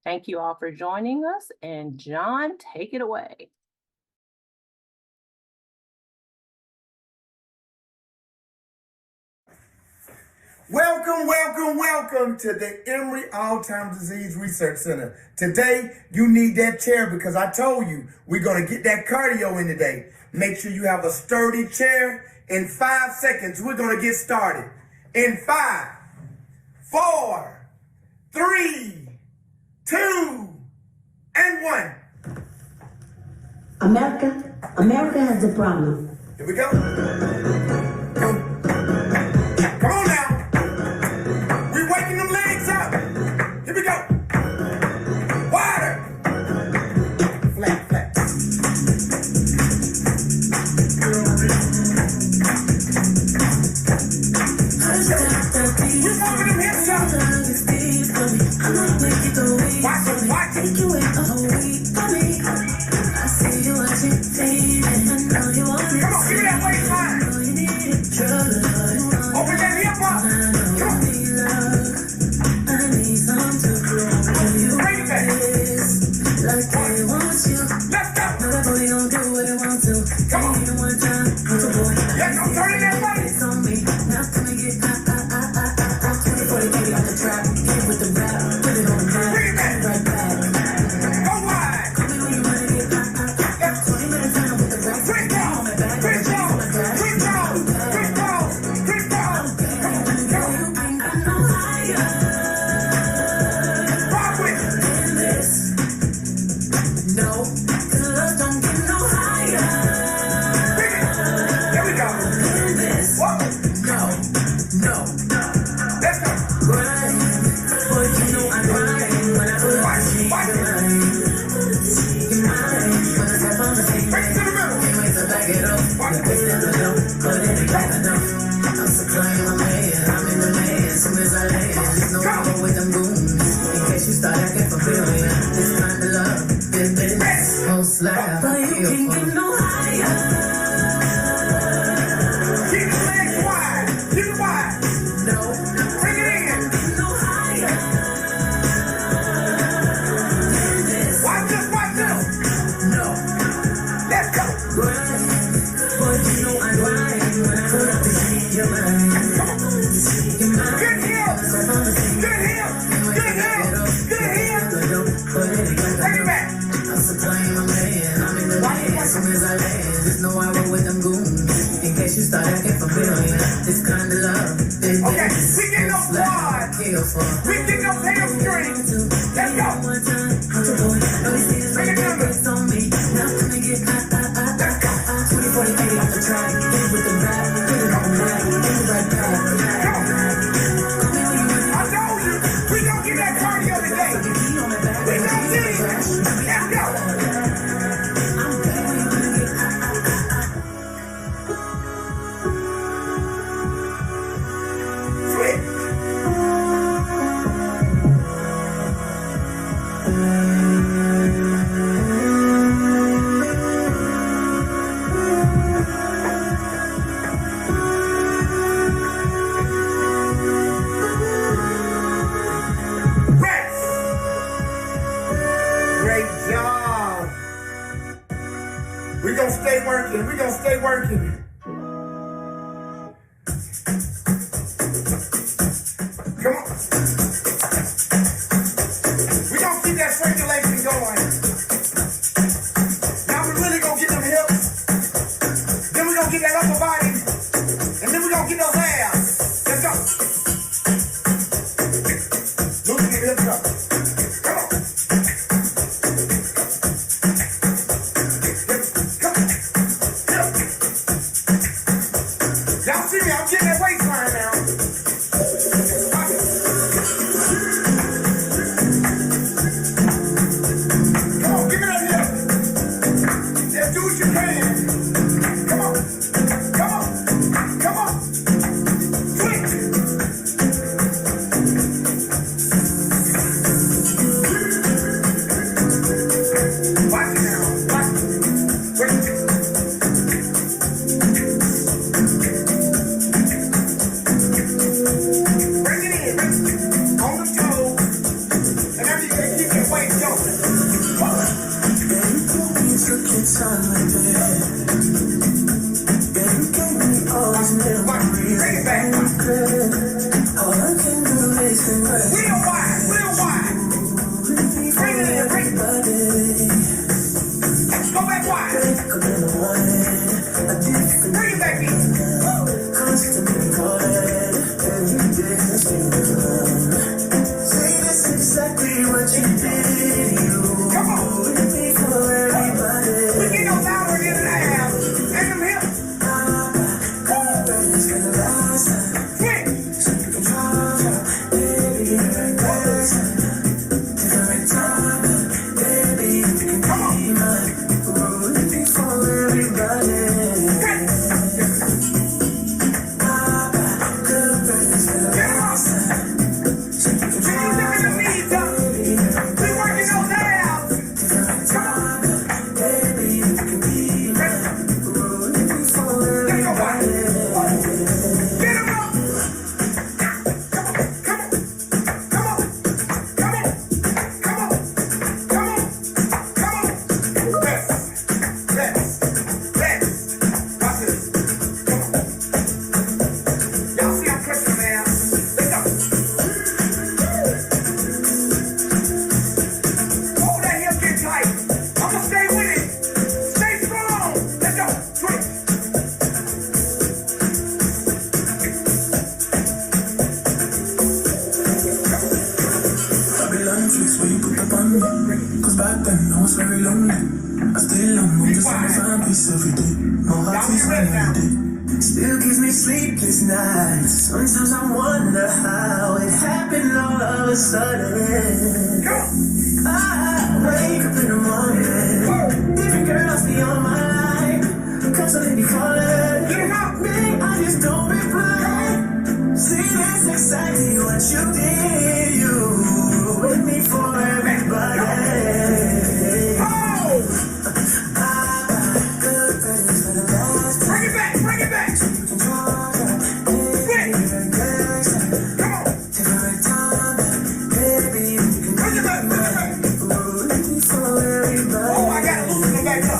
Thank you all for joining us. And John, take it away. Welcome to the Emory Alzheimer's Disease Research Center. Today, you need that chair because I told you we're going to get that cardio in today. Make sure you have a sturdy chair. In 5 seconds, we're going to get started. In 5, 4, 3, 2, and 1. America has a problem. Here we go. Come on now. We're waking them legs up. Here we go. Water. Flat. We're moving them hips up. Watch it. Come on, give me that waistline. Open that hip up. Come on. Bring it back. Let's go. Come on. Let's go. Turn it that way. Bring it back. Go wide. We're going to stay working. Come on. We're going to keep that circulation going. Now we're really going to get them hips. Then we're going to get that upper body. And then we're going to get those abs. Let's go. Loosen the hips up. Come on. Y'all see me? I'm getting that waistline now. Come on, give me that hip. Yeah, do what you can. Come on. Come on. Come on. Switch. Watch it now. Watch it. Switch. around me. Cause back then I was very lonely. I stay alone, I'm just trying to find peace every day. My heart keeps on every day. Still gives me sleepless nights. Sometimes I wonder how it happened all of a sudden. I wake up in the morning, different girls be on my line, constantly be calling. Me, I just don't reply. See, that's exactly what you did. You with me for everybody. Bring it back. Oh, I gotta loosen them back up.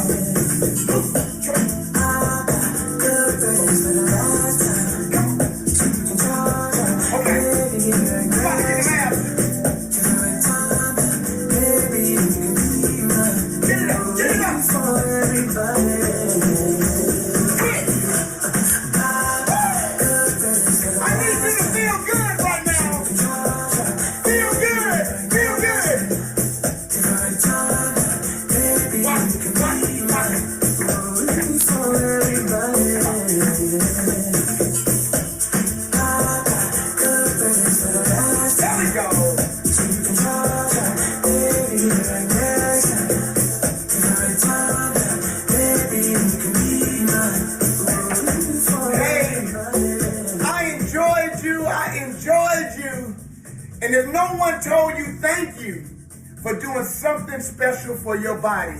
And if no one told you thank you for doing something special for your body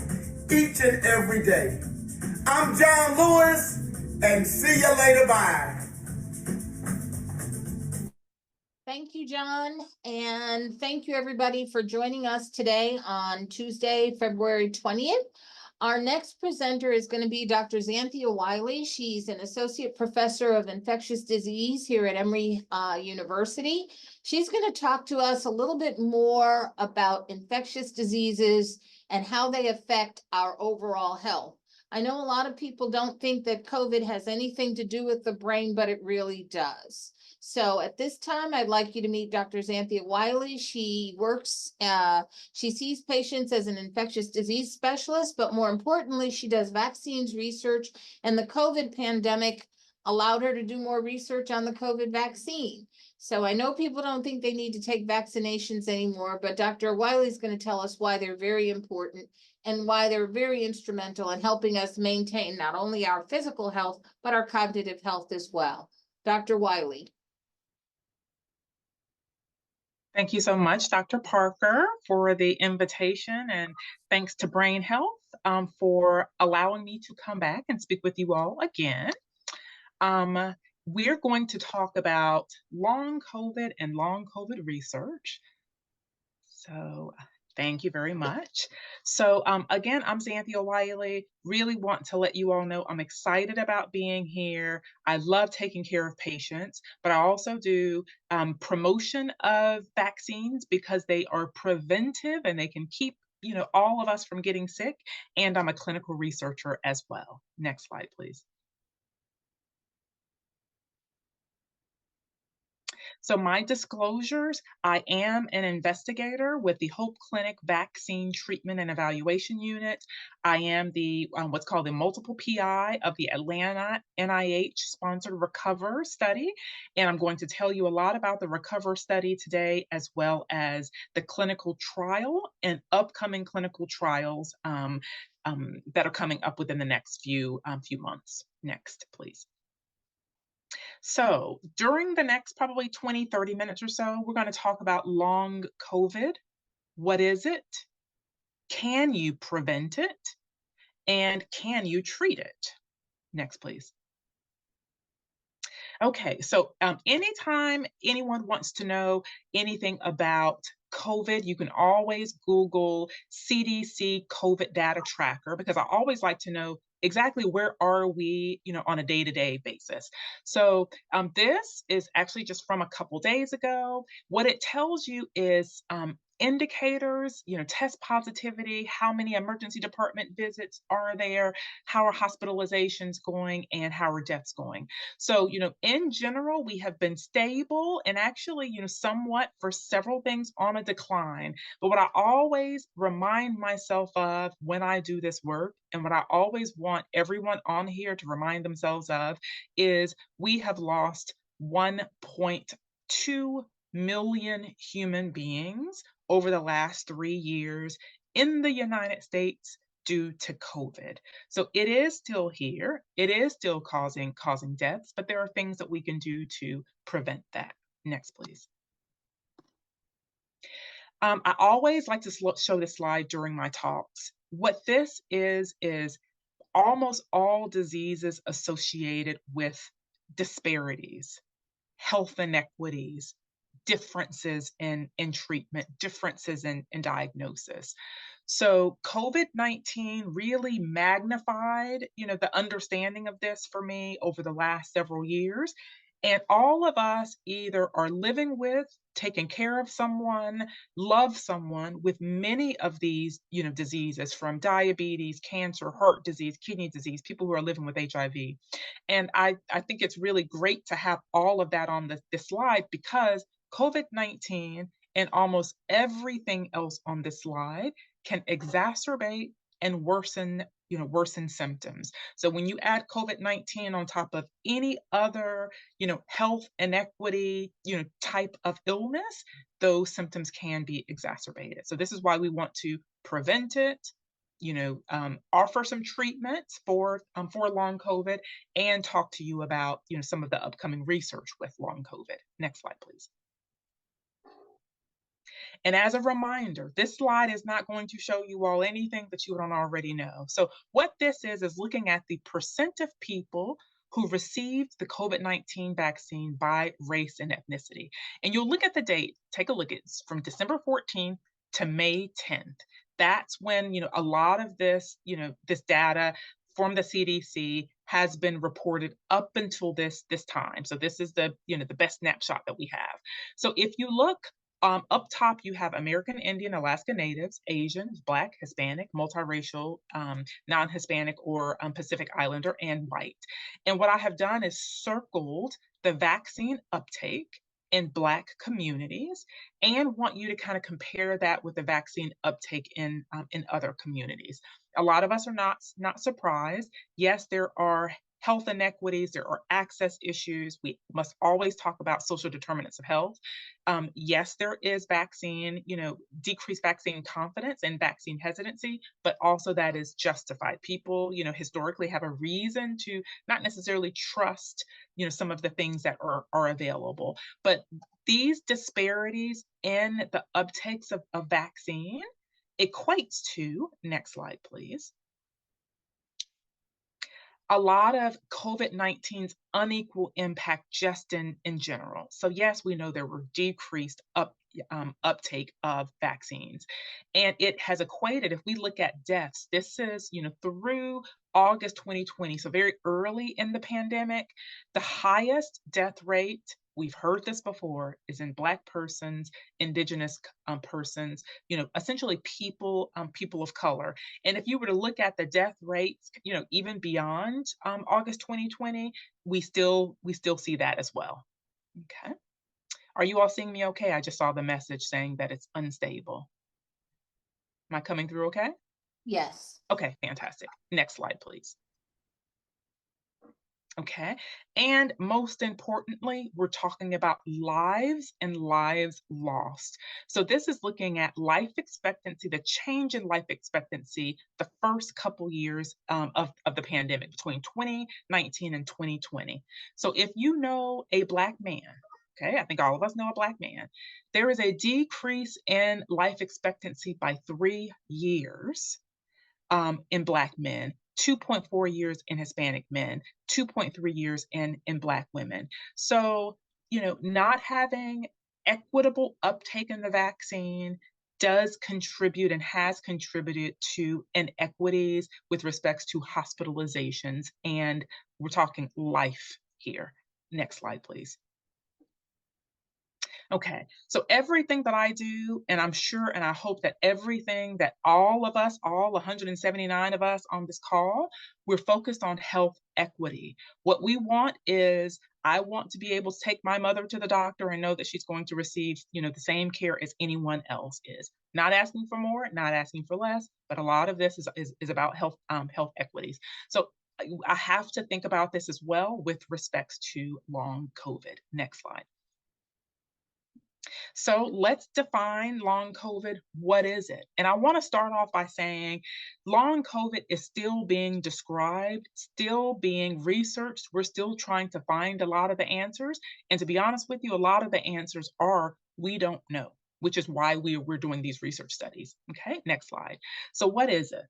each and every day. I'm John Lewis, and see you later. Bye. Thank you, John. And thank you, everybody, for joining us today on Tuesday, February 20th. Our next presenter is going to be Dr. Zanthia Wiley. She's an associate professor of infectious disease here at Emory University. She's going to talk to us a little bit more about infectious diseases and how they affect our overall health. I know a lot of people don't think that COVID has anything to do with the brain, but it really does. So at this time, I'd like you to meet Dr. Zanthia Wiley. She sees patients as an infectious disease specialist, but more importantly, she does vaccines research, and the COVID pandemic allowed her to do more research on the COVID vaccine. So I know people don't think they need to take vaccinations anymore, but Dr. Wiley is going to tell us why they're very important and why they're very instrumental in helping us maintain not only our physical health, but our cognitive health as well. Dr. Wiley. Thank you so much, Dr. Parker, for the invitation, and thanks to Brain Health for allowing me to come back and speak with you all again. We're going to talk about long COVID and long COVID research. So thank you very much. So again, I'm Zanthia Wiley. Really want to let you all know I'm excited about being here. I love taking care of patients, but I also do promotion of vaccines because they are preventive and they can keep all of us from getting sick. And I'm a clinical researcher as well. Next slide, please. So my disclosures, I am an investigator with the Hope Clinic Vaccine Treatment and Evaluation Unit. I am the what's called the multiple PI of the Atlanta NIH-sponsored RECOVER study. And I'm going to tell you a lot about the RECOVER study today, as well as the clinical trial and upcoming clinical trials that are coming up within the next few months. Next, please. So during the next probably 20, 30 minutes or so, we're going to talk about long COVID. What is it? Can you prevent it? And can you treat it? Next, please. Okay, so anytime anyone wants to know anything about COVID, you can always Google CDC COVID data tracker, because I always like to know exactly where are we, on a day-to-day basis. So this is actually just from a couple days ago. What it tells you is indicators, test positivity, how many emergency department visits are there, how are hospitalizations going, and how are deaths going. So, in general, we have been stable and actually, somewhat for several things on a decline. But what I always remind myself of when I do this work, and what I always want everyone on here to remind themselves of, is we have lost 1.2 million human beings over the last 3 years in the United States due to COVID. So it is still here. It is still causing deaths, but there are things that we can do to prevent that. Next, please. I always like to show this slide during my talks. What this is almost all diseases associated with disparities, health inequities, differences in treatment, differences in diagnosis. So COVID-19 really magnified, the understanding of this for me over the last several years. And all of us either are living with, taking care of someone, love someone with many of these, diseases, from diabetes, cancer, heart disease, kidney disease, people who are living with HIV. And I think it's really great to have all of that on this slide, because COVID-19 and almost everything else on this slide can exacerbate and worsen symptoms. So when you add COVID-19 on top of any other, health inequity, type of illness, those symptoms can be exacerbated. So this is why we want to prevent it, offer some treatments for long COVID, and talk to you about, some of the upcoming research with long COVID. Next slide, please. And as a reminder, this slide is not going to show you all anything that you don't already know. So what this is looking at the percent of people who received the COVID-19 vaccine by race and ethnicity. And you'll look at the date, take a look, it's from December 14th to May 10th. That's when, a lot of this, this data from the CDC has been reported up until this time. So this is the, the best snapshot that we have. So if you look, up top, you have American Indian, Alaska Natives, Asians, Black, Hispanic, multiracial, non-Hispanic, or Pacific Islander, and white. And what I have done is circled the vaccine uptake in Black communities, and want you to kind of compare that with the vaccine uptake in other communities. A lot of us are not surprised. Yes, there are health inequities, there are access issues. We must always talk about social determinants of health. Yes, there is decreased vaccine confidence and vaccine hesitancy, but also that is justified. People, historically have a reason to not necessarily trust, some of the things that are available. But these disparities in the uptakes of vaccine equates to, next slide, please, a lot of COVID-19's unequal impact just in general. So yes, we know there were decreased uptake of vaccines, and it has equated, if we look at deaths, this is, through August 2020, so very early in the pandemic, the highest death rate, we've heard this before, is in Black persons, Indigenous persons, essentially people of color. And if you were to look at the death rates, even beyond August 2020, we still see that as well. Okay. Are you all seeing me okay? I just saw the message saying that it's unstable. Am I coming through okay? Yes. Okay, fantastic. Next slide, please. Okay. And most importantly, we're talking about lives and lives lost. So this is looking at life expectancy, the change in life expectancy, the first couple years of the pandemic between 2019 and 2020. So if you know a Black man, okay, I think all of us know a Black man, there is a decrease in life expectancy by 3 years in Black men, 2.4 years in Hispanic men, 2.3 years in Black women. So, not having equitable uptake in the vaccine does contribute and has contributed to inequities with respects to hospitalizations. And we're talking life here. Next slide, please. Okay, so everything that I do, and I'm sure and I hope that everything that all of us, all 179 of us on this call, we're focused on health equity. What we want is I want to be able to take my mother to the doctor and know that she's going to receive, the same care as anyone else is. Not asking for more, not asking for less, but a lot of this is about health equities. So I have to think about this as well with respects to long COVID. Next slide. So let's define long COVID. What is it? And I want to start off by saying long COVID is still being described, still being researched. We're still trying to find a lot of the answers. And to be honest with you, a lot of the answers are we don't know, which is why we're doing these research studies. Okay, next slide. So what is it?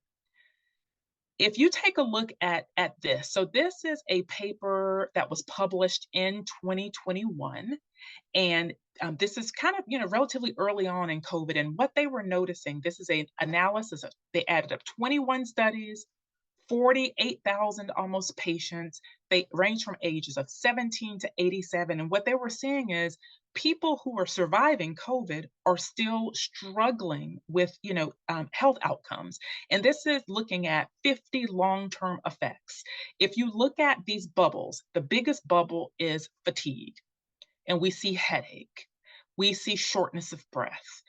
If you take a look at this, so this is a paper that was published in 2021. And this is kind of, relatively early on in COVID. And what they were noticing, this is an analysis of, they added up 21 studies, 48,000 almost patients. They range from ages of 17 to 87. And what they were seeing is people who are surviving COVID are still struggling with, health outcomes. And this is looking at 50 long-term effects. If you look at these bubbles, the biggest bubble is fatigue. And we see headache, we see shortness of breath,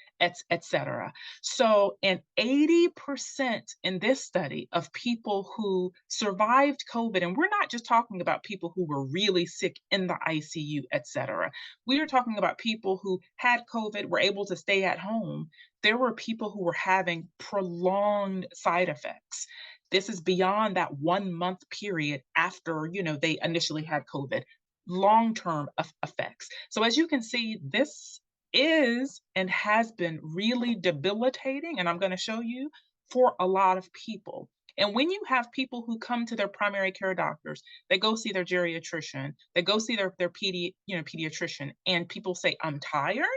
etc. So, and 80% in this study of people who survived COVID, and we're not just talking about people who were really sick in the ICU, etc. We are talking about people who had COVID, were able to stay at home. There were people who were having prolonged side effects. This is beyond that 1 month period after, they initially had COVID. Long-term effects. So as you can see, this is and has been really debilitating, and I'm going to show you, for a lot of people. And when you have people who come to their primary care doctors, they go see their geriatrician, they go see their pediatrician, and people say, I'm tired.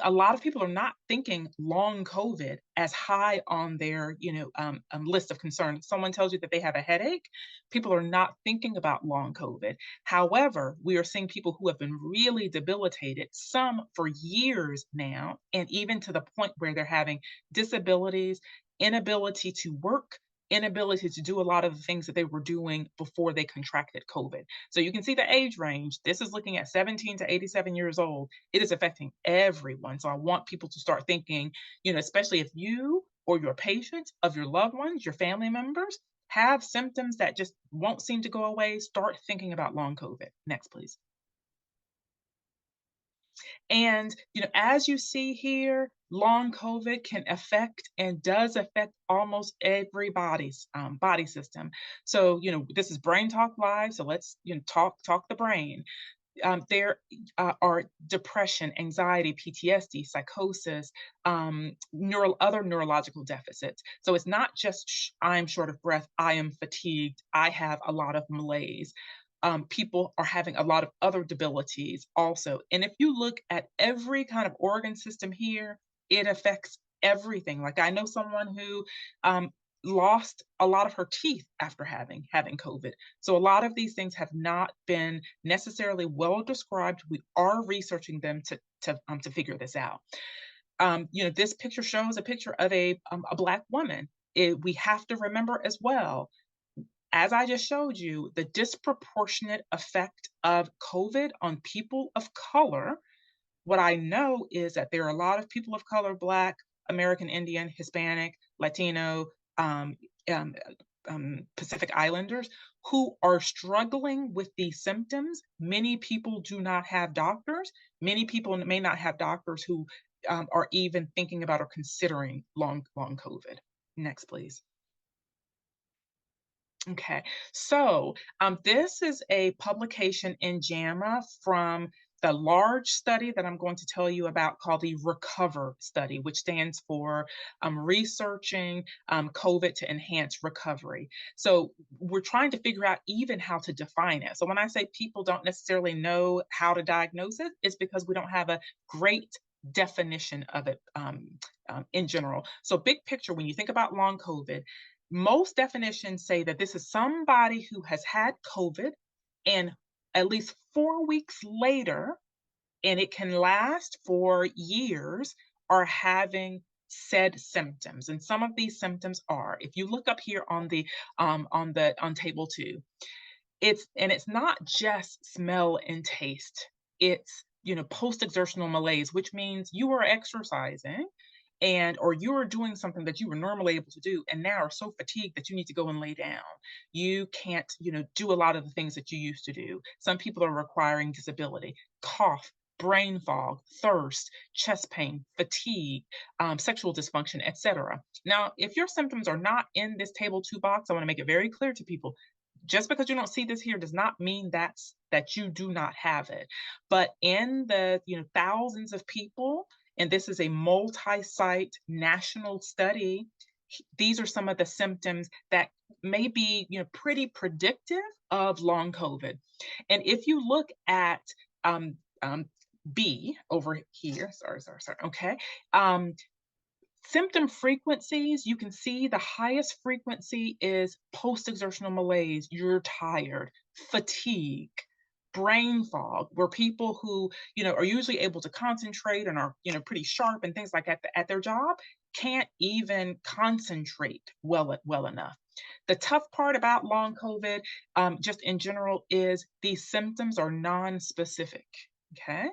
A lot of people are not thinking long COVID as high on their, list of concerns. Someone tells you that they have a headache, people are not thinking about long COVID. However, we are seeing people who have been really debilitated, some for years now, and even to the point where they're having disabilities, inability to work, inability to do a lot of the things that they were doing before they contracted COVID. So you can see the age range. This is looking at 17 to 87 years old. It is affecting everyone. So I want people to start thinking, especially if you or your patients, of your loved ones, your family members, have symptoms that just won't seem to go away, start thinking about long COVID. Next, please. And, as you see here, long COVID can affect and does affect almost everybody's body system. So, this is BrainTalk Live. So let's, talk the brain. There are depression, anxiety, PTSD, psychosis, other neurological deficits. So it's not just I'm short of breath, I am fatigued, I have a lot of malaise. People are having a lot of other debilities also. And if you look at every kind of organ system here, it affects everything. Like I know someone who lost a lot of her teeth after having COVID. So a lot of these things have not been necessarily well described. We are researching them to figure this out. This picture shows a picture of a Black woman. We have to remember as well, as I just showed you, the disproportionate effect of COVID on people of color. What I know is that there are a lot of people of color, Black, American Indian, Hispanic, Latino, Pacific Islanders, who are struggling with these symptoms. Many people do not have doctors. Many people may not have doctors who are even thinking about or considering long COVID. Next, please. Okay, so this is a publication in JAMA from the large study that I'm going to tell you about called the RECOVER study, which stands for researching COVID to enhance recovery. So we're trying to figure out even how to define it. So when I say people don't necessarily know how to diagnose it, it's because we don't have a great definition of it in general. So big picture, when you think about long COVID, most definitions say that this is somebody who has had COVID and at least 4 weeks later and it can last for years, are having said symptoms. And some of these symptoms are, if you look up here on table 2, it's not just smell and taste. It's, post-exertional malaise, which means you are exercising or you are doing something that you were normally able to do and now are so fatigued that you need to go and lay down. You can't, do a lot of the things that you used to do. Some people are requiring disability, cough, brain fog, thirst, chest pain, fatigue, sexual dysfunction, etc. Now, if your symptoms are not in this table 2 box, I want to make it very clear to people. Just because you don't see this here does not mean that you do not have it. But in the thousands of people, and this is a multi-site national study, these are some of the symptoms that may be pretty predictive of long COVID. And if you look at B over here, sorry, okay. Symptom frequencies, you can see the highest frequency is post-exertional malaise, you're tired, fatigue, brain fog, where people who, are usually able to concentrate and are, pretty sharp and things like at their job, can't even concentrate well enough. The tough part about long COVID, just in general, is these symptoms are non-specific, okay?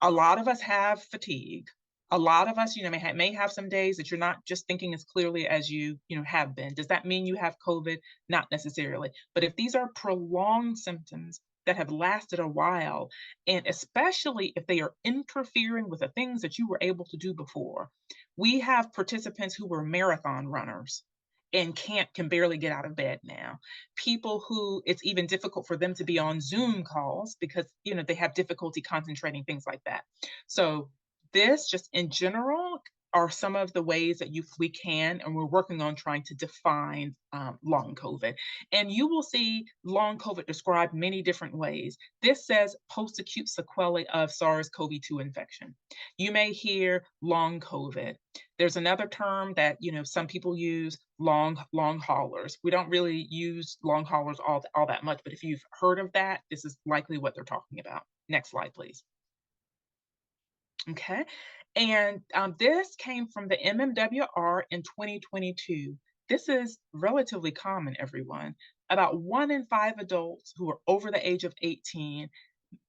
A lot of us have fatigue. A lot of us, may have some days that you're not just thinking as clearly as you have been. Does that mean you have COVID? Not necessarily. But if these are prolonged symptoms that have lasted a while, and especially if they are interfering with the things that you were able to do before, we have participants who were marathon runners and can barely get out of bed now. People who it's even difficult for them to be on Zoom calls because they have difficulty concentrating, things like that. So this, just in general, are some of the ways that we can, and we're working on trying to define long COVID. And you will see long COVID described many different ways. This says post-acute sequelae of SARS-CoV-2 infection. You may hear long COVID. There's another term that some people use, long haulers. We don't really use long haulers all that much, but if you've heard of that, this is likely what they're talking about. Next slide, please. Okay, and this came from the MMWR in 2022. This is relatively common, everyone. About 1 in 5 adults who are over the age of 18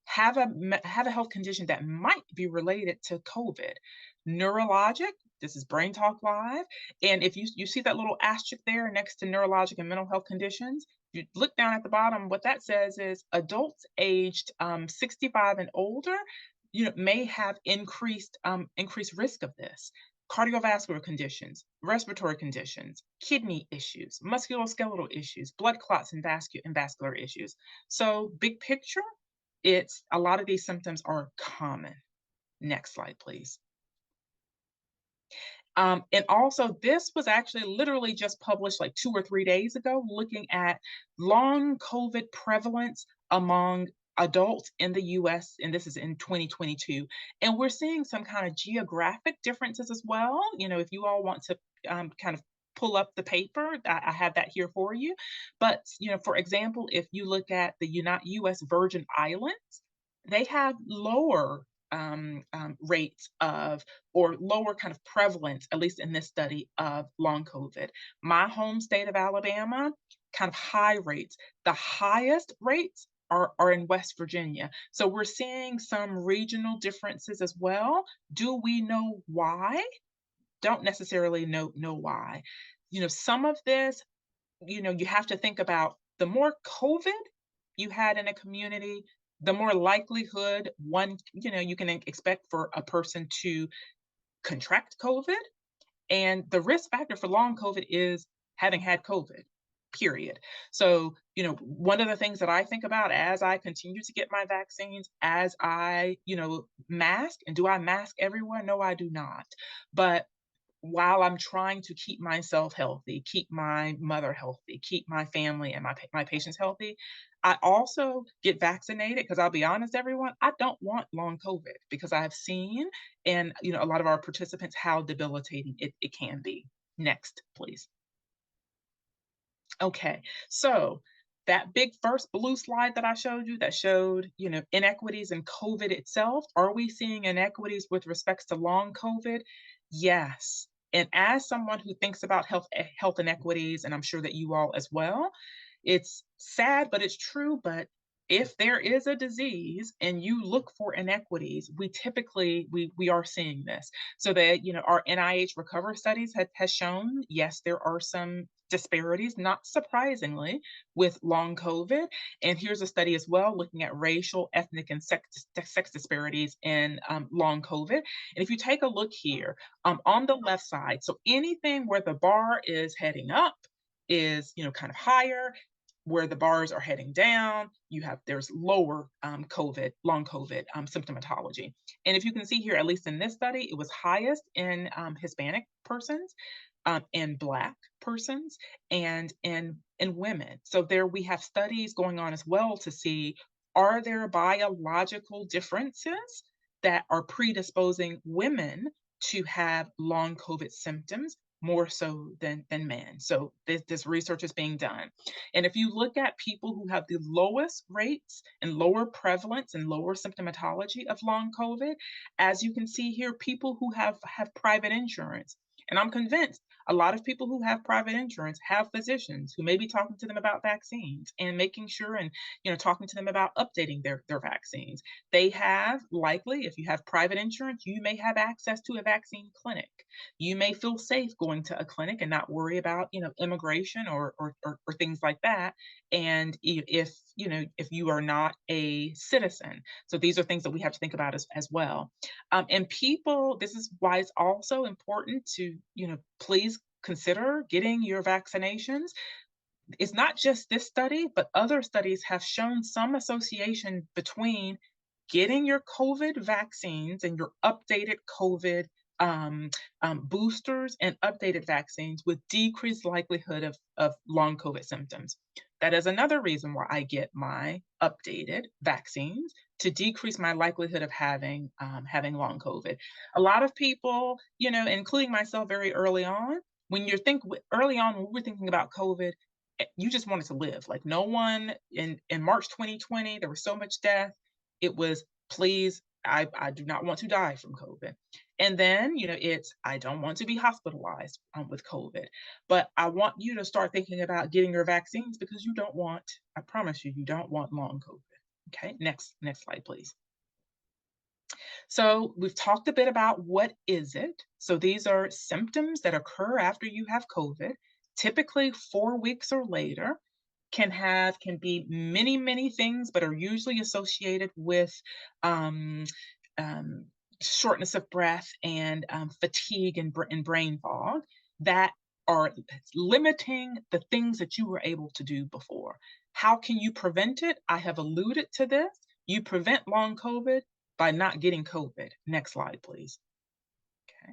have a health condition that might be related to COVID. Neurologic, this is BrainTalk Live, and if you see that little asterisk there next to neurologic and mental health conditions, you look down at the bottom, what that says is adults aged 65 and older may have increased risk of this. Cardiovascular conditions, respiratory conditions, kidney issues, musculoskeletal issues, blood clots, and vascular issues. So big picture, it's a lot of these symptoms are common. Next slide, please. And also, this was actually literally just published like 2 or 3 days ago, looking at long COVID prevalence among adults in the US, and this is in 2022. And we're seeing some kind of geographic differences as well. If you all want to kind of pull up the paper, I have that here for you. But, for example, if you look at the US Virgin Islands, they have lower rates of, or lower kind of prevalence, at least in this study, of long COVID. My home state of Alabama, kind of high rates. The highest rates are in West Virginia. So we're seeing some regional differences as well. Do we know why? Don't necessarily know why. Some of this, you have to think about the more COVID you had in a community, the more likelihood you can expect for a person to contract COVID. And the risk factor for long COVID is having had COVID, period. So, one of the things that I think about as I continue to get my vaccines, as I, mask, and do I mask everyone? No, I do not. But while I'm trying to keep myself healthy, keep my mother healthy, keep my family and my patients healthy, I also get vaccinated because I'll be honest, everyone, I don't want long COVID because I have seen, and a lot of our participants, how debilitating it can be. Next, please. Okay, so That big first blue slide that I showed you that showed, inequities in COVID itself, are we seeing inequities with respects to long COVID? Yes. And as someone who thinks about health inequities, and I'm sure that you all as well, it's sad, but it's true. But if there is a disease and you look for inequities, we typically we are seeing this. So that our NIH Recover studies has shown, yes, there are some disparities, not surprisingly, with long COVID. And here's a study as well looking at racial, ethnic, and sex disparities in long COVID. And if you take a look here on the left side, so anything where the bar is heading up is kind of higher. Where the bars are heading down, there's lower long COVID symptomatology. And if you can see here, at least in this study, it was highest in Hispanic persons, in Black persons, and in women. So there we have studies going on as well to see, are there biological differences that are predisposing women to have long COVID symptoms more so than men. So this research is being done. And if you look at people who have the lowest rates and lower prevalence and lower symptomatology of long COVID, as you can see here, people who have private insurance. And I'm convinced a lot of people who have private insurance have physicians who may be talking to them about vaccines and making sure, and talking to them about updating their vaccines. They have, likely, if you have private insurance, you may have access to a vaccine clinic. You may feel safe going to a clinic and not worry about immigration or things like that. And if you are not a citizen. So these are things that we have to think about as well. And people, this is why it's also important to please consider getting your vaccinations. It's not just this study, but other studies have shown some association between getting your COVID vaccines and your updated COVID boosters and updated vaccines with decreased likelihood of long COVID symptoms. That is another reason why I get my updated vaccines, to decrease my likelihood of having long COVID. A lot of people, including myself very early on, when we're thinking about COVID, you just wanted to live. Like, no one in March 2020, there was so much death. It was, please, I do not want to die from COVID. And then, it's, I don't want to be hospitalized with COVID. But I want you to start thinking about getting your vaccines, because I promise you don't want long COVID. Okay, next slide, please. So we've talked a bit about what is it. So these are symptoms that occur after you have COVID, typically 4 weeks or later. Can be many things, but are usually associated with shortness of breath and fatigue and brain fog that are limiting the things that you were able to do before. How can you prevent it? I have alluded to this. You prevent long COVID by not getting COVID. Next slide, please. Okay.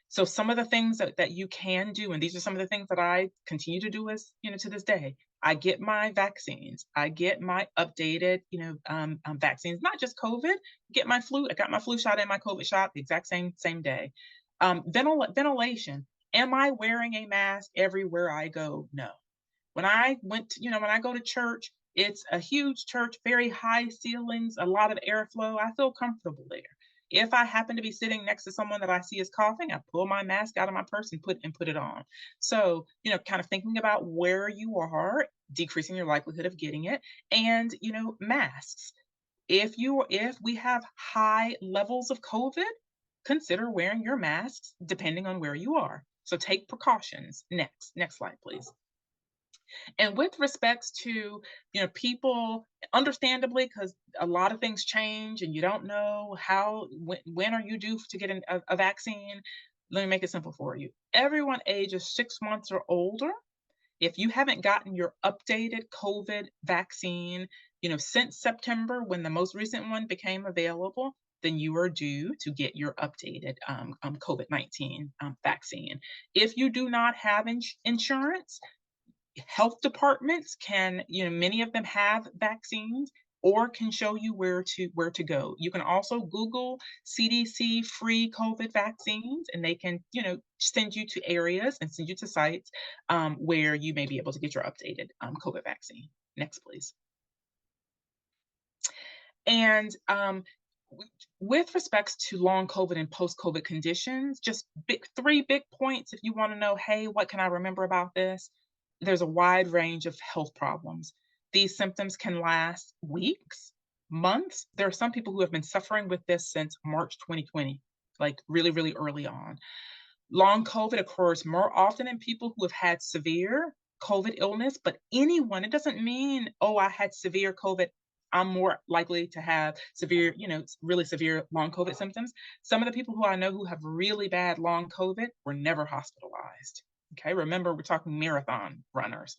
So some of the things that you can do, and these are some of the things that I continue to do as, to this day. I get my vaccines. I get my updated, vaccines, not just COVID. Get my flu. I got my flu shot and my COVID shot the exact same day. Ventilation. Am I wearing a mask everywhere I go? No. When I go to church, it's a huge church, very high ceilings, a lot of airflow. I feel comfortable there. If I happen to be sitting next to someone that I see is coughing, I pull my mask out of my purse and put it on. So, kind of thinking about where you are, decreasing your likelihood of getting it, and masks. If we have high levels of COVID, consider wearing your masks depending on where you are. So take precautions. Next slide, please. And with respects to, people, understandably, because a lot of things change and you don't know when are you due to get a vaccine. Let me make it simple for you. Everyone ages 6 months or older, if you haven't gotten your updated COVID vaccine, since September, when the most recent one became available, then you are due to get your updated COVID-19 vaccine. If you do not have insurance, health departments can, many of them have vaccines or can show you where to go. You can also Google CDC free COVID vaccines, and they can, send you to areas and send you to sites where you may be able to get your updated COVID vaccine. Next, please. And with respects to long COVID and post-COVID conditions, just three big points if you want to know, hey, what can I remember about this? There's a wide range of health problems. These symptoms can last weeks, months. There are some people who have been suffering with this since March 2020, like really, really early on. Long COVID occurs more often in people who have had severe COVID illness, but anyone, it doesn't mean, oh, I had severe COVID, I'm more likely to have severe, really severe long COVID symptoms. Some of the people who I know who have really bad long COVID were never hospitalized. Okay, remember, we're talking marathon runners.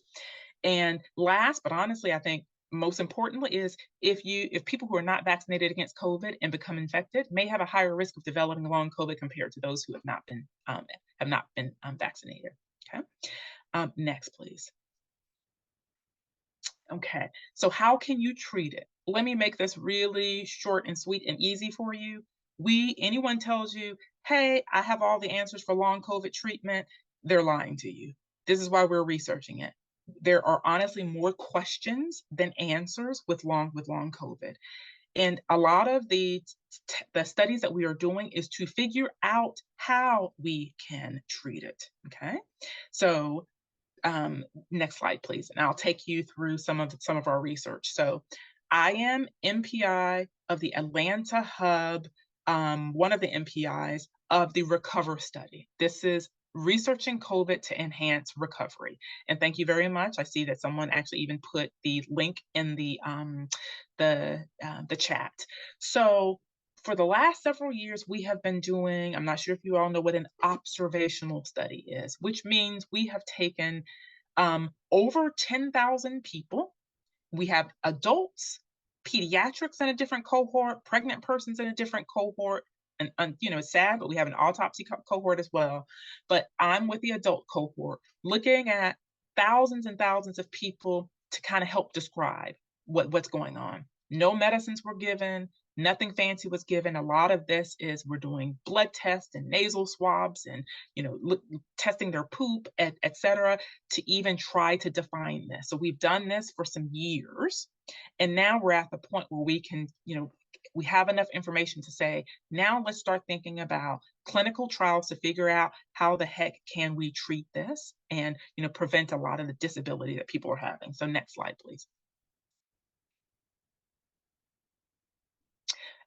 And last, but honestly, I think most importantly is if people who are not vaccinated against COVID and become infected may have a higher risk of developing long COVID compared to those who have not been vaccinated. Okay, next, please. Okay, so how can you treat it? Let me make this really short and sweet and easy for you. Anyone tells you, hey, I have all the answers for long COVID treatment, they're lying to you. This is why we're researching it. There are honestly more questions than answers with long COVID. And a lot of the studies that we are doing is to figure out how we can treat it, okay? So next slide, please. And I'll take you through some of our research. So I am MPI of the Atlanta hub, one of the MPIs of the Recover study. This is researching COVID to enhance recovery. And thank you very much. I see that someone actually even put the link in the chat. So for the last several years, we have been doing, I'm not sure if you all know what an observational study is, which means we have taken over 10,000 people. We have adults, pediatrics in a different cohort, pregnant persons in a different cohort, and it's sad, but we have an autopsy cohort as well. But I'm with the adult cohort, looking at thousands and thousands of people to kind of help describe what's going on. No medicines were given, nothing fancy was given. A lot of this is we're doing blood tests and nasal swabs and testing their poop, et cetera, to even try to define this. So we've done this for some years, and now we're at the point where we can, we have enough information to say, now let's start thinking about clinical trials to figure out how the heck can we treat this and prevent a lot of the disability that people are having. So next slide, please.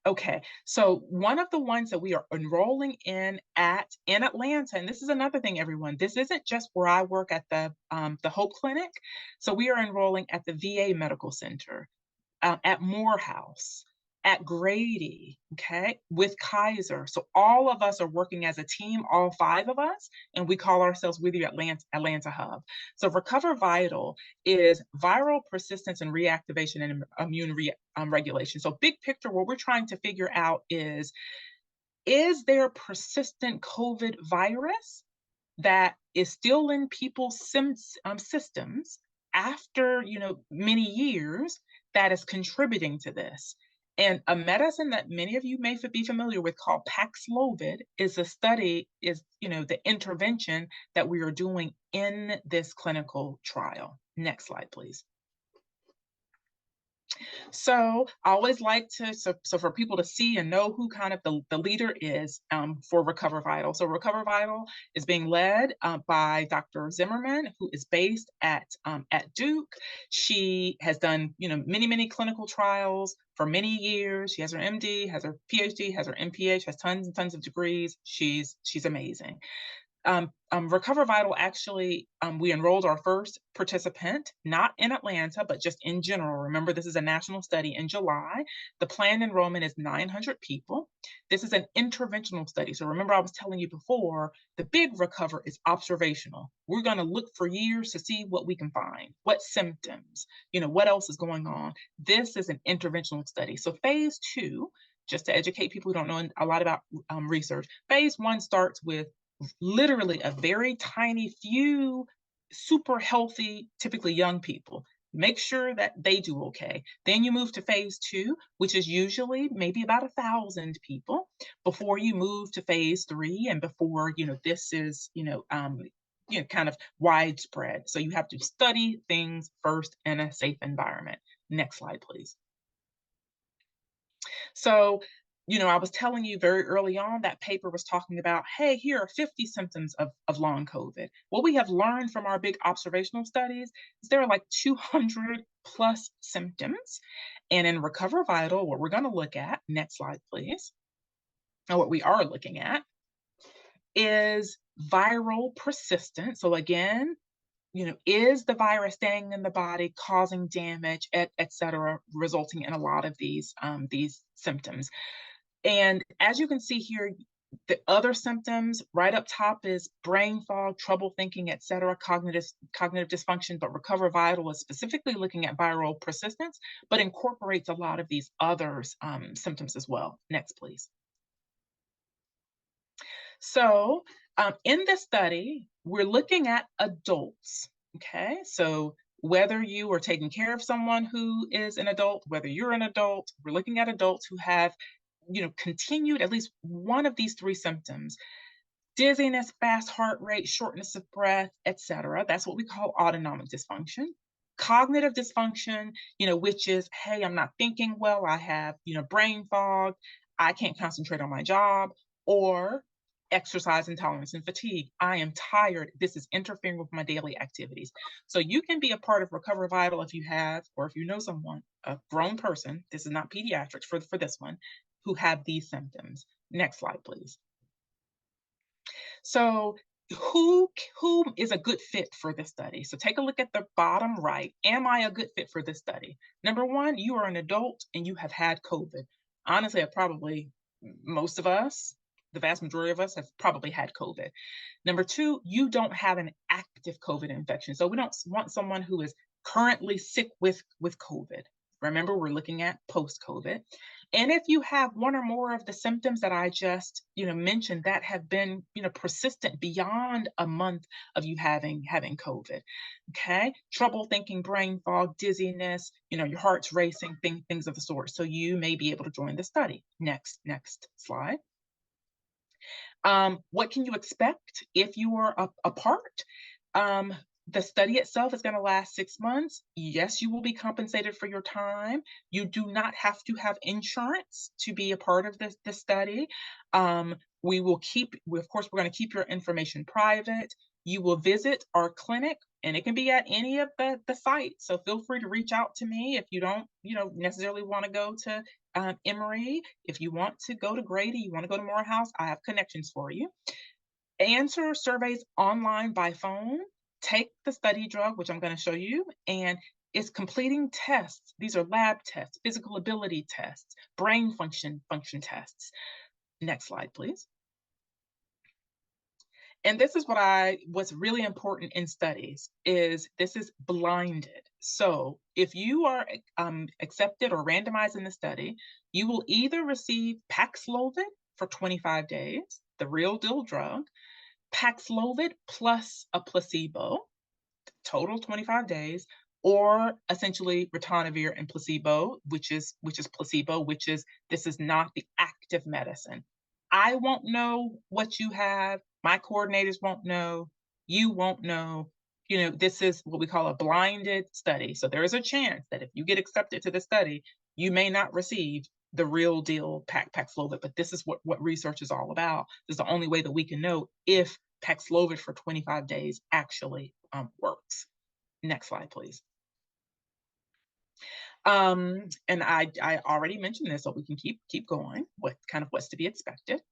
Okay, so one of the ones that we are enrolling in Atlanta, and this is another thing, everyone, this isn't just where I work at the Hope Clinic. So we are enrolling at the VA Medical Center, at Morehouse, at Grady, okay, with Kaiser. So all of us are working as a team, all 5 of us, and we call ourselves with you Atlanta Hub. So Recover Vital is viral persistence and reactivation and immune regulation. So big picture, what we're trying to figure out is there persistent COVID virus that is still in people's systems after many years that is contributing to this? And a medicine that many of you may be familiar with called Paxlovid is the intervention that we are doing in this clinical trial. Next slide, please. So I always like to, so for people to see and know who kind of the leader is for Recover Vital. So Recover Vital is being led by Dr. Zimmerman, who is based at Duke. She has done, many clinical trials for many years. She has her MD, has her PhD, has her MPH, has tons and tons of degrees. She's amazing. Recover Vital, actually, we enrolled our first participant, not in Atlanta, but just in general. Remember, this is a national study in July. The planned enrollment is 900 people. This is an interventional study. So remember, I was telling you before, the big Recover is observational. We're going to look for years to see what we can find, what symptoms, what else is going on. This is an interventional study. So phase 2, just to educate people who don't know a lot about research, phase 1 starts with literally a very tiny few super healthy, typically young people. Make sure that they do okay. Then you move to phase 2, which is usually maybe about 1,000 people before you move to phase 3, and before this is kind of widespread. So you have to study things first in a safe environment. Next slide, please. So, I was telling you very early on that paper was talking about, hey, here are 50 symptoms of long COVID. What we have learned from our big observational studies is there are like 200 plus symptoms. And in Recover Vital, what we're going to look at, next slide, please, and what we are looking at is viral persistence. So again, is the virus staying in the body, causing damage, et cetera, resulting in a lot of these symptoms. And as you can see here, the other symptoms right up top is brain fog, trouble thinking, et cetera, cognitive dysfunction. But Recover Vital is specifically looking at viral persistence, but incorporates a lot of these other symptoms as well. Next, please. So in this study, we're looking at adults, okay? So whether you are taking care of someone who is an adult, whether you're an adult, we're looking at adults who have, continued at least one of these three symptoms: dizziness, fast heart rate, shortness of breath, etc. That's what we call autonomic dysfunction. Cognitive dysfunction, which is, hey, I'm not thinking well, I have, brain fog, I can't concentrate on my job, or exercise intolerance and fatigue. I am tired. This is interfering with my daily activities. So you can be a part of Recover Vital if you have, or if you know someone, a grown person, this is not pediatrics for this one, who have these symptoms. Next slide, please. So who is a good fit for this study? So take a look at the bottom right. Am I a good fit for this study? Number one, you are an adult and you have had COVID. Honestly, most of us, the vast majority of us, have probably had COVID. Number two, you don't have an active COVID infection. So we don't want someone who is currently sick with COVID. Remember, we're looking at post-COVID. And if you have one or more of the symptoms that I just, mentioned that have been, persistent beyond a month of you having COVID, okay? Trouble thinking, brain fog, dizziness, your heart's racing, things of the sort. So you may be able to join the study. Next slide. What can you expect if you are a part? The study itself is going to last 6 months. Yes, you will be compensated for your time. You do not have to have insurance to be a part of this study. We're going to keep your information private. You will visit our clinic, and it can be at any of the sites. So feel free to reach out to me if you don't, necessarily want to go to Emory. If you want to go to Grady, you want to go to Morehouse, I have connections for you. Answer surveys online by phone. Take the study drug, which I'm going to show you, and it's completing tests. These are lab tests, physical ability tests, brain function tests. Next slide, please. And this is what's really important in studies is this is blinded. So if you are accepted or randomized in the study, you will either receive Paxlovid for 25 days, the real deal drug, Paxlovid plus a placebo, total 25 days, or essentially ritonavir and placebo, which is placebo, this is not the active medicine. I won't know what you have. My coordinators won't know. You won't know. This is what we call a blinded study. So there is a chance that if you get accepted to the study, you may not receive the real deal Paxlovid, but this is what research is all about. This is the only way that we can know if Paxlovid for 25 days actually works. Next slide, please. And I already mentioned this, so we can keep going with what's to be expected.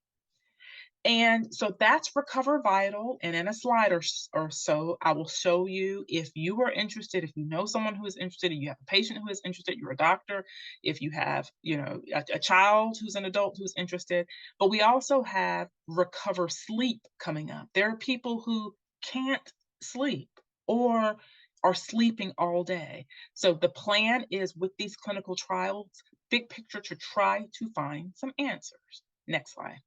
And so that's Recover Vital. And in a slide or so, I will show you, if you are interested, if you know someone who is interested, if you have a patient who is interested, you're a doctor, if you have, a child who's an adult who's interested. But we also have Recover Sleep coming up. There are people who can't sleep or are sleeping all day. So the plan is, with these clinical trials, big picture, to try to find some answers. Next slide.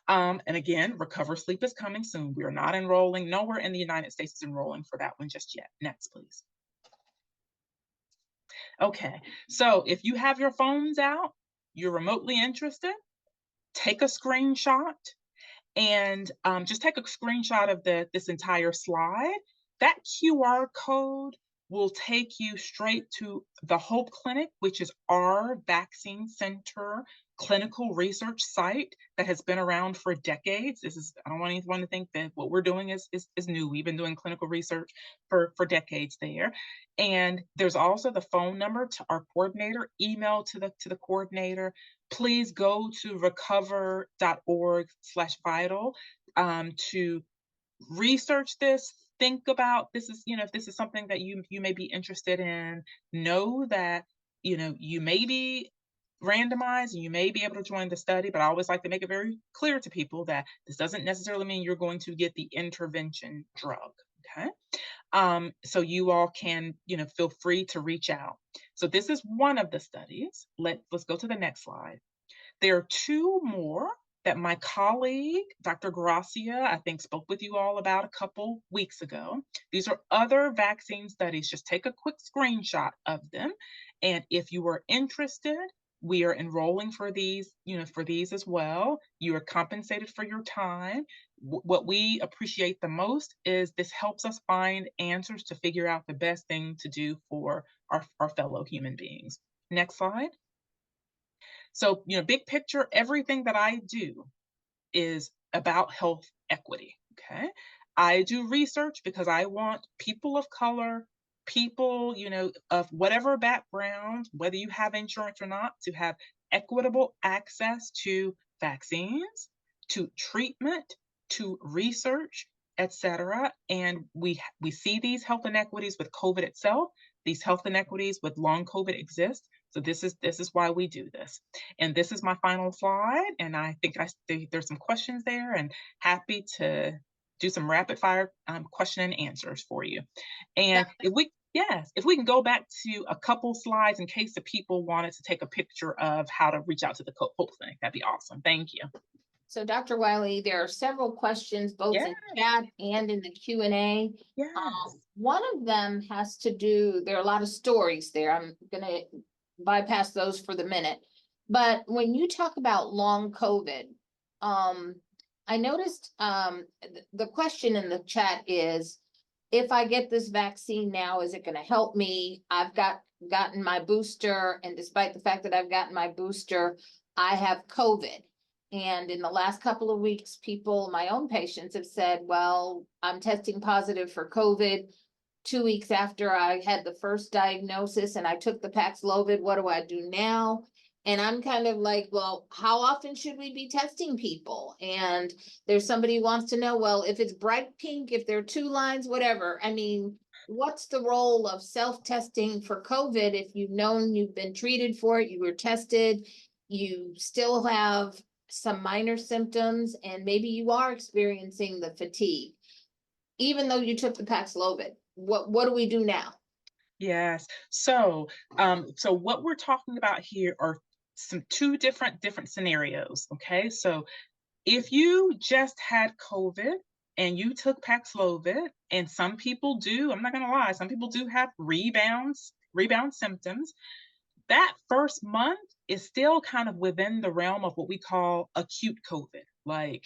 And again, Recover Sleep is coming soon. We are not enrolling. Nowhere in the United States is enrolling for that one just yet. Next, please. Okay, so if you have your phones out, you're remotely interested, take a screenshot And just take a screenshot of this entire slide. That QR code will take you straight to the Hope Clinic, which is our vaccine center clinical research site that has been around for decades. I don't want anyone to think that what we're doing is new. We've been doing clinical research for decades there. And there's also the phone number to our coordinator, email to the coordinator. Please go to recover.org/vital to research this. Think about this is, if this is something that you may be interested in, know that, you may be randomized and you may be able to join the study, but I always like to make it very clear to people that this doesn't necessarily mean you're going to get the intervention drug. Okay. So you all can, feel free to reach out. So this is one of the studies. Let's go to the next slide. There are two more that my colleague, Dr. Gracia, I think spoke with you all about a couple weeks ago. These are other vaccine studies. Just take a quick screenshot of them. And if you are interested, we are enrolling for these, for these as well. You are compensated for your time. What we appreciate the most is this helps us find answers to figure out the best thing to do for our fellow human beings. Next slide. So, big picture, everything that I do is about health equity, okay? I do research because I want people of color, people, of whatever background, whether you have insurance or not, to have equitable access to vaccines, to treatment, to research, etc. And we see these health inequities with COVID itself. These health inequities with long COVID exist. So this is why we do this. And this is my final slide. And I think there's some questions there, and happy to do some rapid fire question and answers for you. And if we can go back to a couple slides in case the people wanted to take a picture of how to reach out to the Hope Clinic, that'd be awesome. Thank you. So Dr. Wiley, there are several questions, both in chat and in the Q&A. Yes. One of them has to do, there are a lot of stories there. I'm going to bypass those for the minute. But when you talk about long COVID, I noticed the question in the chat is, if I get this vaccine now, is it going to help me? I've gotten my booster, and despite the fact that I've gotten my booster, I have COVID. And in the last couple of weeks, my own patients have said, well, I'm testing positive for COVID 2 weeks after I had the first diagnosis and I took the Paxlovid. What do I do now? And I'm kind of like, well, how often should we be testing people? And there's somebody who wants to know, well, if it's bright pink, if there are 2 lines, whatever. I mean, what's the role of self-testing for COVID if you've known you've been treated for it, you were tested, you still have some minor symptoms, and maybe you are experiencing the fatigue, even though you took the Paxlovid? What do we do now? Yes. So, so what we're talking about here are two different scenarios. Okay. So if you just had COVID and you took Paxlovid, and some people do, I'm not going to lie, some people do have rebound symptoms. That first month is still kind of within the realm of what we call acute COVID. Like,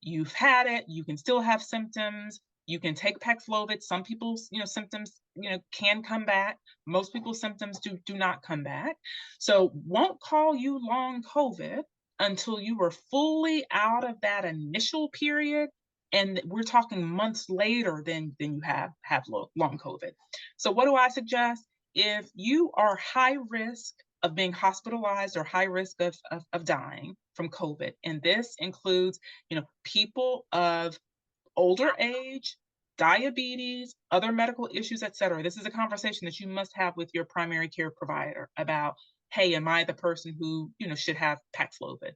you've had it, you can still have symptoms, you can take Paxlovid. Some people's, symptoms, can come back. Most people's symptoms do not come back. So won't call you long COVID until you were fully out of that initial period. And we're talking months later than you have long COVID. So what do I suggest? If you are high risk of being hospitalized or high risk of dying from COVID, and this includes, people of older age, diabetes, other medical issues, etc. This is a conversation that you must have with your primary care provider about, hey, am I the person who, should have Paxlovid?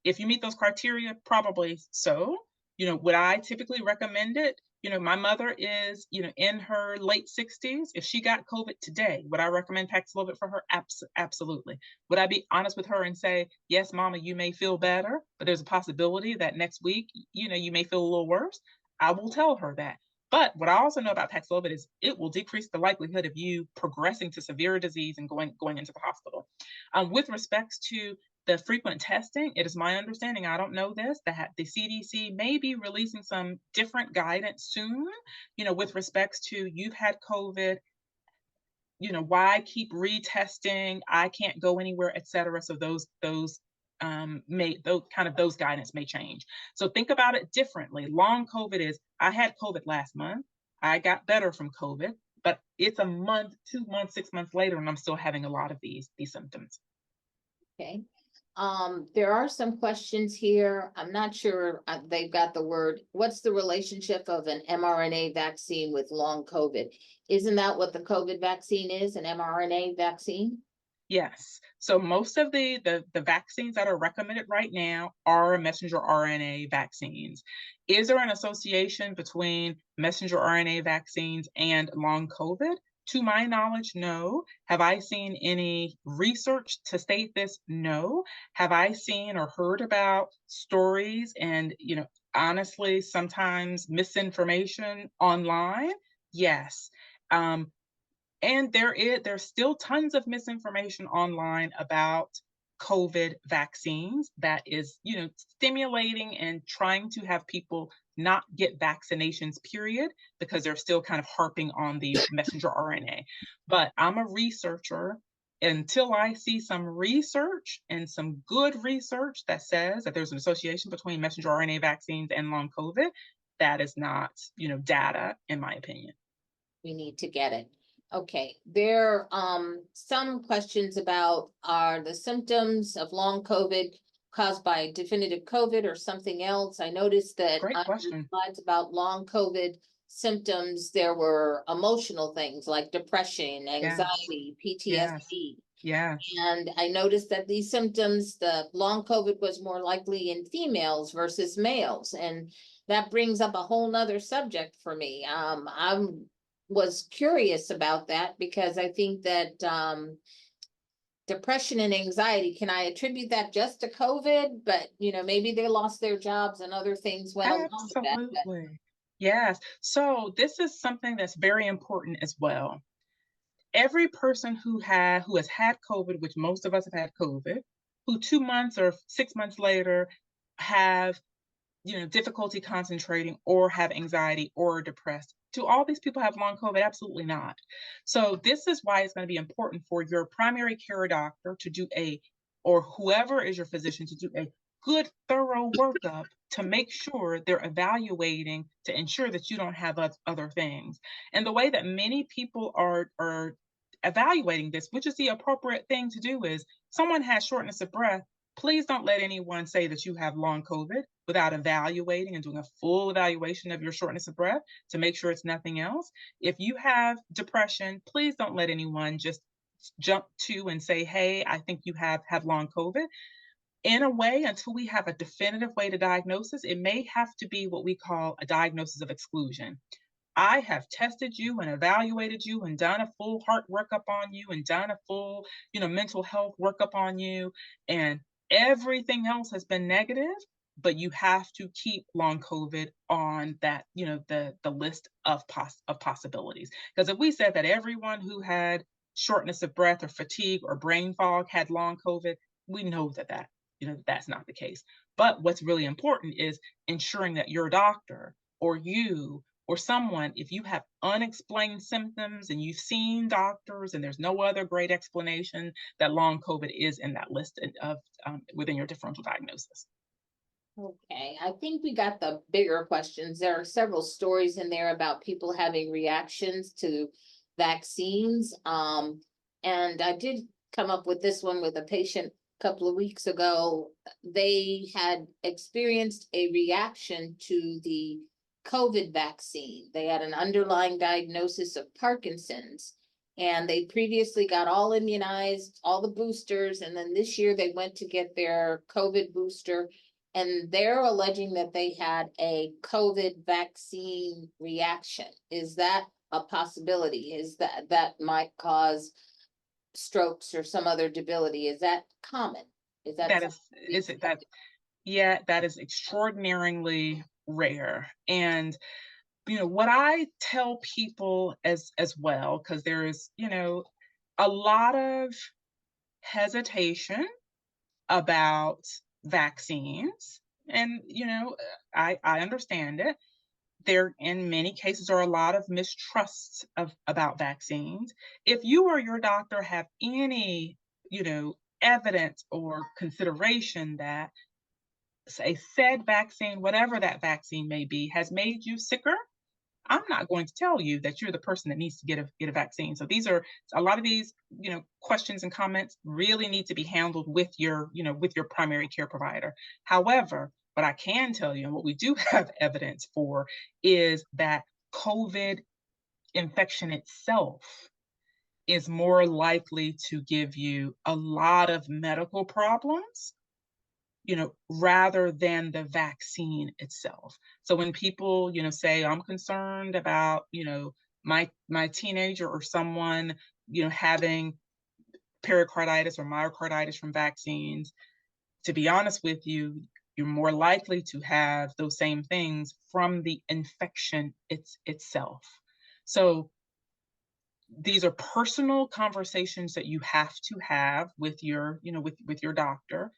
If you meet those criteria, probably so. Would I typically recommend it? My mother is, in her late 60s. If she got COVID today, would I recommend Paxlovid for her? Absolutely. Would I be honest with her and say, yes, mama, you may feel better, but there's a possibility that next week, you may feel a little worse? I will tell her that. But what I also know about Paxlovid is it will decrease the likelihood of you progressing to severe disease and going into the hospital. With respects to the frequent testing, it is my understanding, I don't know this, that the CDC may be releasing some different guidance soon, with respects to you've had COVID, why keep retesting? I can't go anywhere, et cetera. So those guidance may change. So think about it differently. Long COVID is, I had COVID last month. I got better from COVID, but it's a month, 2 months, 6 months later, and I'm still having a lot of these symptoms. Okay. There are some questions here. I'm not sure they've got the word. What's the relationship of an mRNA vaccine with long COVID? Isn't that what the COVID vaccine is, an mRNA vaccine? Yes. So most of the vaccines that are recommended right now are messenger RNA vaccines. Is there an association between messenger RNA vaccines and long COVID? To my knowledge, no. Have I seen any research to state this? No. Have I seen or heard about stories and, honestly, sometimes misinformation online? Yes. And there's still tons of misinformation online about COVID vaccines that is, stimulating and trying to have people not get vaccinations, period, because they're still kind of harping on the messenger RNA. But I'm a researcher. Until I see some research and some good research that says that there's an association between messenger RNA vaccines and long COVID, that is not, data, in my opinion. We need to get it. Okay, there some questions about, are the symptoms of long COVID caused by definitive COVID or something else? I noticed that Great on the question. slides about long COVID symptoms, there were emotional things like depression, anxiety, Yes. PTSD. Yes. And I noticed that these symptoms, the long COVID was more likely in females versus males. And that brings up a whole nother subject for me. Was curious about that because I think that depression and anxiety, can I attribute that just to COVID? But maybe they lost their jobs and other things went along with that. Absolutely. Yes. So this is something that's very important as well. Every person who has had COVID, which most of us have had COVID, who 2 months or 6 months later have difficulty concentrating or have anxiety or are depressed. Do all these people have long COVID? Absolutely not. So this is why it's going to be important for your primary care doctor to do or whoever is your physician to do a good, thorough workup to make sure they're evaluating to ensure that you don't have other things. And the way that many people are evaluating this, which is the appropriate thing to do, is someone has shortness of breath. Please don't let anyone say that you have long COVID without evaluating and doing a full evaluation of your shortness of breath to make sure it's nothing else. If you have depression, please don't let anyone just jump to and say, hey, I think you have long COVID. In a way, until we have a definitive way to diagnose this, it may have to be what we call a diagnosis of exclusion. I have tested you and evaluated you and done a full heart workup on you and done a full, mental health workup on you, and everything else has been negative, but you have to keep long COVID on that, the list of possibilities. Because if we said that everyone who had shortness of breath or fatigue or brain fog had long COVID, we know that that's not the case. But what's really important is ensuring that your doctor or you or someone, if you have unexplained symptoms and you've seen doctors and there's no other great explanation, that long COVID is in that list of within your differential diagnosis. Okay, I think we got the bigger questions. There are several stories in there about people having reactions to vaccines. And I did come up with this one with a patient a couple of weeks ago. They had experienced a reaction to the COVID vaccine. They had an underlying diagnosis of Parkinson's, and they previously got all immunized, all the boosters, and then this year they went to get their COVID booster, and they're alleging that they had a COVID vaccine reaction. Is that a possibility? Is that might cause strokes or some other debility? Is that common? That is extraordinarily rare. And what I tell people as well, because there is a lot of hesitation about vaccines. And, I understand it. There, in many cases, are a lot of mistrusts about vaccines. If you or your doctor have any, evidence or consideration that, say, said vaccine, whatever that vaccine may be, has made you sicker, I'm not going to tell you that you're the person that needs to get a vaccine. So these are a lot of these, questions and comments really need to be handled with your primary care provider. However, what I can tell you and what we do have evidence for is that COVID infection itself is more likely to give you a lot of medical problems, rather than the vaccine itself. So when people, say, I'm concerned about, my teenager or someone, having pericarditis or myocarditis from vaccines, to be honest with you, you're more likely to have those same things from the infection itself. So these are personal conversations that you have to have with your, with your doctor.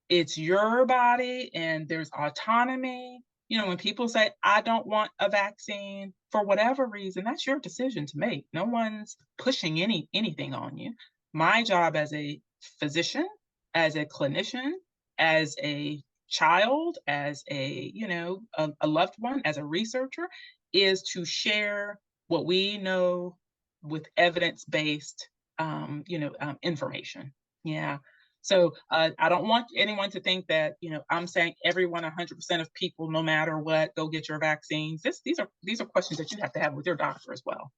It's your body and there's autonomy. When people say, I don't want a vaccine for whatever reason, that's your decision to make. No one's pushing anything on you. My job as a physician, as a clinician, as a child, as a loved one, as a researcher, is to share what we know with evidence-based information. Yeah. So I don't want anyone to think that, I'm saying everyone, 100% of people, no matter what, go get your vaccines. These are questions that you have to have with your doctor as well.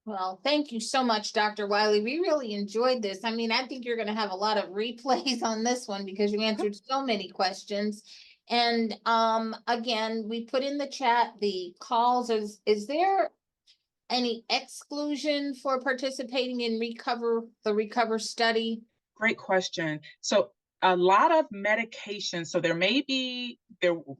Well, thank you so much, Dr. Wiley. We really enjoyed this. I mean, I think you're going to have a lot of replays on this one because you answered so many questions. And again, we put in the chat the calls. Is there any exclusion for participating in the Recover study? Great question. So a lot of medications, so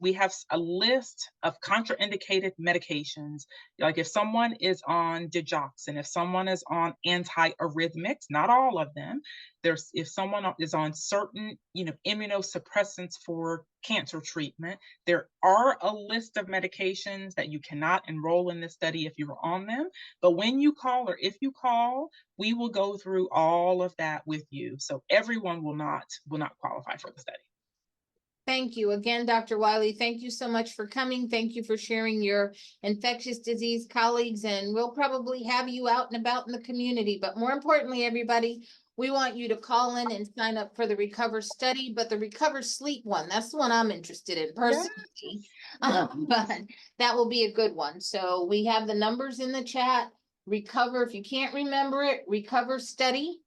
we have a list of contraindicated medications. Like if someone is on digoxin, if someone is on antiarrhythmics, not all of them, if someone is on certain, immunosuppressants for cancer treatment, there are a list of medications that you cannot enroll in this study if you're on them. But when you call, or if you call, we will go through all of that with you. So everyone will not qualify for the study. Thank you again, Dr. Wiley. Thank you so much for coming. Thank you for sharing your infectious disease colleagues, and we'll probably have you out and about in the community. But more importantly, everybody, we want you to call in and sign up for the Recover study, but the Recover Sleep one, that's the one I'm interested in personally. Yes. But that will be a good one. So we have the numbers in the chat. Recover, if you can't remember it, Recover study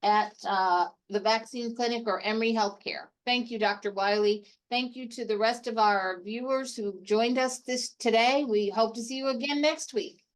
at the vaccine clinic or Emory Healthcare. Thank you, Dr. Wiley. Thank you to the rest of our viewers who joined us today. We hope to see you again next week.